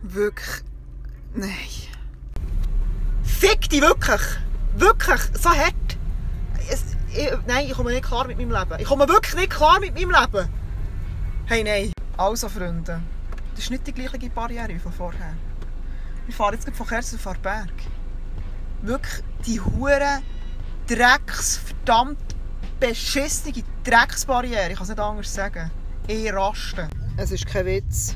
Wirklich. Nein. Fick dich wirklich! Wirklich! So hart! Nein, ich komme nicht klar mit meinem Leben. Ich komme wirklich nicht klar mit meinem Leben! Hey, nein. Also, Freunde. Das ist nicht die gleiche Barriere wie von vorher. Wir fahren jetzt von Kerzers auf Aarberg. Wirklich die hure verdammt beschissene Drecksbarriere. Ich kann es nicht anders sagen. Ich raste. Es ist kein Witz.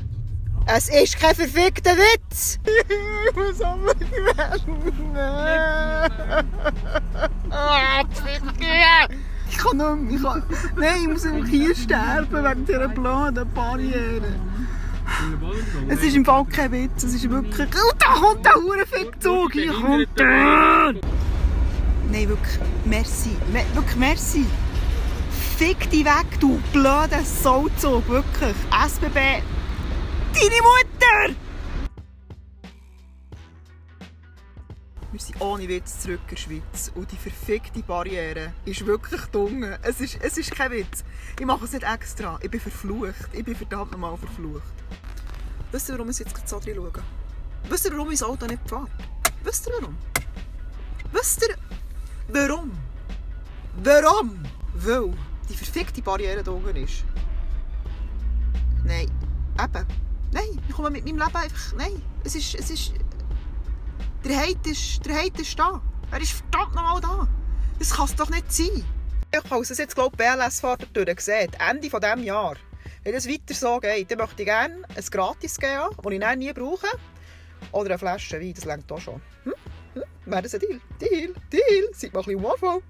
Es ist kein verfickter Witz! Ich muss runtergehen! Ich kann nicht mehr. Nein, ich muss einfach hier sterben wegen dieser blöden Barriere. Es ist im Fall kein Witz. Es ist wirklich... Oh, da kommt der Hurenfickzug! Hier kommt der! Nein, wirklich. Merci. Wirklich merci. Fick dich weg, du blöder Sauzug. Wirklich. SBB... Deine Mutter! Wir sind ohne Witz zurück in der Schweiz. Und die verfickte Barriere ist wirklich dumm. Es ist kein Witz. Ich mache es nicht extra. Ich bin verflucht. Ich bin verdammt nochmal verflucht. Wisst ihr, warum ich jetzt so drin schaue? Wisst ihr, warum ich das Auto nicht fahre? Wisst ihr, warum? Wisst ihr, warum? Warum? Weil die verfickte Barriere da unten ist. Nein. Eben. Nein, ich komme mit meinem Leben einfach... Nein, es ist... Der Hate ist da. Er ist verdammt nochmal da. Das kann es doch nicht sein. Ich habe es jetzt, glaube ich, BLS-Fahrt gesehen. Ende dieses Jahr. Wenn es weiter so geht, dann möchte ich gerne ein Gratis geben, das ich dann nie brauche. Oder eine Flasche Wein, das reicht auch schon. Wäre das ein Deal? Deal! Seid mal ein bisschen Waffel.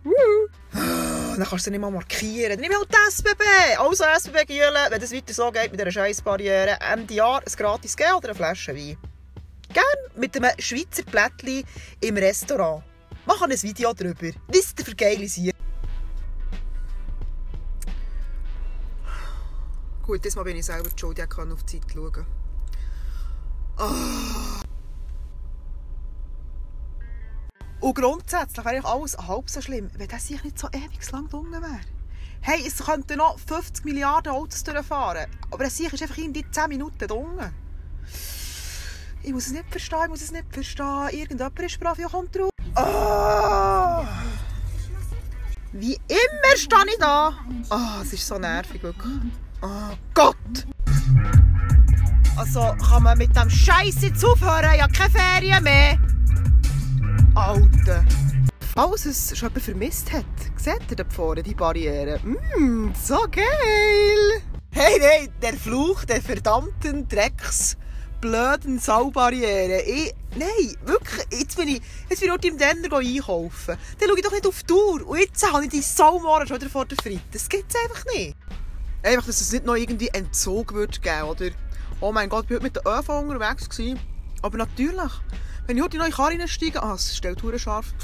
Dann kannst du sie nicht mal markieren. Nimm halt die SBB! Also SBB Gielen, wenn es weiter so geht mit dieser scheiß Barriere, Ende Jahr ein Gratis geben oder eine Flasche Wein. Gerne mit einem Schweizer Plättchen im Restaurant. Machen ein Video darüber. Wisst ihr, für geile Sieg. Gut, diesmal bin ich selber die Schuld, ich konnte auf die Zeit schauen. Und grundsätzlich wäre alles halb so schlimm, wenn das sich nicht so ewig lang drunten wäre. Hey, es könnten noch 50 Milliarden Autos durchfahren, aber es ist einfach in die 10 Minuten drunten. Ich muss es nicht verstehen, Irgendjemand ist brav, ja, kommt drauf. Oh. Wie immer stehe ich da. Oh, es ist so nervig, wirklich. Oh Gott! Also, kann man mit dem Scheiß jetzt aufhören? Ja, keine Ferien mehr. Alter. Falls es schon jemand vermisst hat, seht ihr da vorne die Barriere? So geil! Hey, nein, der Fluch der verdammten blöden Saubarriere. Nein, wirklich, jetzt bin ich nur im Denner einkaufen. Dann schaue ich doch nicht auf die Uhr. Und jetzt habe ich die Saumorgen schon wieder vor der Fritten. Das gibt es einfach nicht. Einfach, dass es nicht noch irgendwie Entzug wird geben, oder? Oh mein Gott, ich war heute mit der ÖV unterwegs. Aber natürlich, wenn ich heute in neue Karre reinsteige, es stellt verdammt scharf,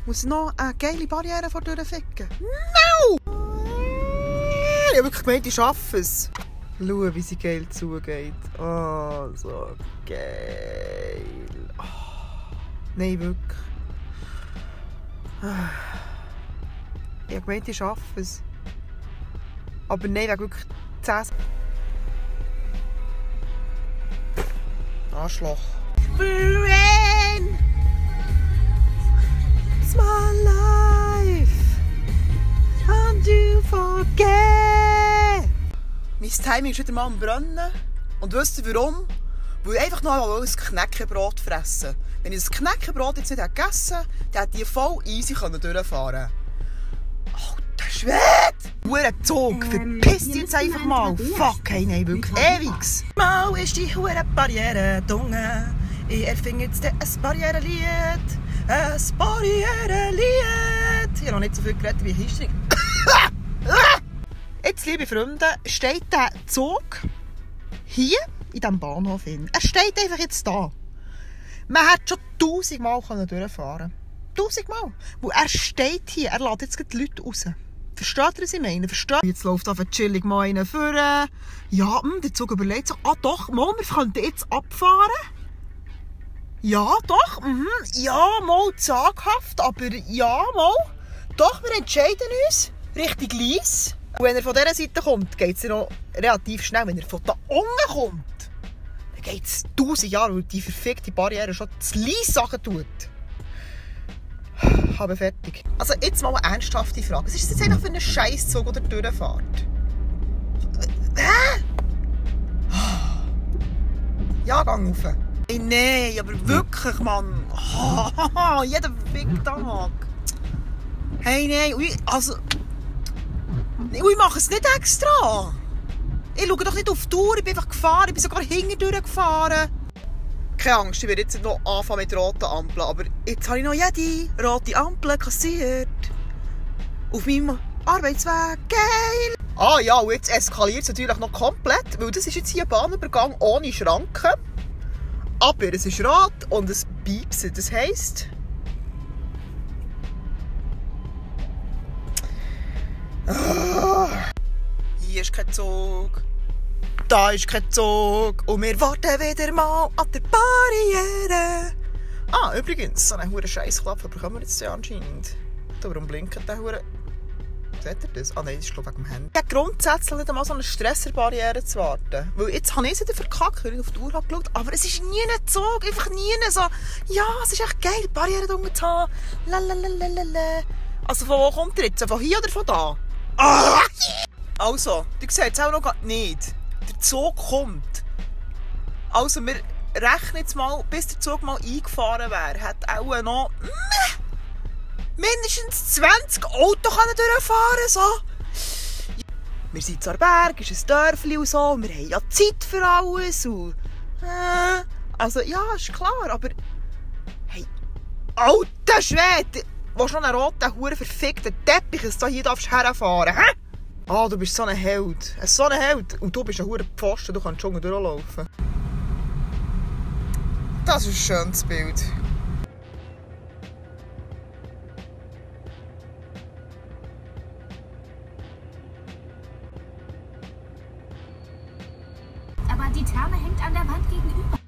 muss ich noch eine geile Barriere vor der Tür ficken. No! Ich habe wirklich gemeint, ich schaffe es. Schau, wie sie geil zugeht. Oh, so geil. Oh. Nein, wirklich. Ich habe gemeint, ich schaffe es. Aber nein, wegen wirklich 10. Arschloch. Friend! It's my life. And you forget. Mein Timing ist wieder mal am Brennen. Und wisst ihr warum? Weil ich einfach noch ein Knäckebrot fressen. Wenn ich das Knäckebrot jetzt nicht gegessen hätte, dann hätte ich voll easy durchfahren können. Alter Schwede! Hurentzug, verpiss dich jetzt einfach mal! Fuck, hey, nein, wirklich ewigs! Mal ist die Hurenbarriere dunge. Ich erfinde jetzt ein Barrierelied. Ein Barrierelied! Ich habe noch nicht so viel geredet wie History. Jetzt, liebe Freunde, steht der Zug hier in diesem Bahnhof. Er steht einfach jetzt da. Man hätte schon 1000 Mal durchfahren können. 1000 Mal. Weil er steht hier, er lädt jetzt die Leute raus. Versteht ihr, was ich meine? Jetzt läuft einfach chillig mal einer vor. Ja, der Zug überlegt sich, doch, mal, wir könnten jetzt abfahren. Ja, doch, ja, mal zaghaft, aber ja, mal. Doch, wir entscheiden uns Richtung Lies. Und wenn er von dieser Seite kommt, geht es noch relativ schnell. Wenn er von da unten kommt, dann geht es 1000 Jahre, weil die verfickte Barriere schon zu leise Sachen tut. Aber fertig. Also jetzt mal eine ernsthafte Frage. Was ist das jetzt eigentlich für ein Scheisszug oder Durchfahrt? Hä? Ja, gang rauf. Hey, nein, aber wirklich, Mann. Jeden verfickten Tag. Hey, nein, also... Ich mache es nicht extra. Ich schaue doch nicht auf die Tour, ich bin einfach gefahren, ich bin sogar hintendurch gefahren. Keine Angst, ich werde jetzt noch anfangen mit roten Ampeln, aber jetzt habe ich noch jede rote Ampel kassiert. Auf meinem Arbeitsweg, geil! Ah ja, und jetzt eskaliert es natürlich noch komplett, weil das ist jetzt hier ein Bahnübergang ohne Schranken. Aber es ist rot und es piepst, das heisst... Hier ist kein Zug, da ist kein Zug und wir warten wieder mal an der Barriere. Ah, übrigens, so einen Scheissklappe bekommen wir jetzt ja anscheinend. Warum blinkt der Hure? Seht ihr das? Ah nein, das ist glaube ich wegen dem Handy. Ich habe grundsätzlich nicht einmal so eine Stresserbarriere zu warten. Weil jetzt habe ich es wieder verkackt, weil ich auf die Uhr habe geschaut. Aber es ist nie ein Zug, einfach nie so. Ja, es ist echt geil, Barriere drunter zu haben. Lalalala. Also von wo kommt ihr jetzt? Von hier oder von da? Ah! Also, du seht es auch noch nicht. Der Zug kommt. Also, wir rechnen jetzt mal, bis der Zug mal eingefahren wäre, hat auch noch mindestens 20 Autos durchfahren so. Wir sind zwar Berg, ist ein Dörfli und so, wir haben ja Zeit für alles. Und, also, ja, ist klar, aber... Hey, alter Schwede! Willst du noch einen roten, huren verfickten Teppich, dass du hier herfahren darfst? Ah, du bist so ein Held. So ein Held. Und du bist ein huren Pfosten, du kannst schon durchlaufen. Das ist ein schönes Bild. Aber die Therme hängt an der Wand gegenüber.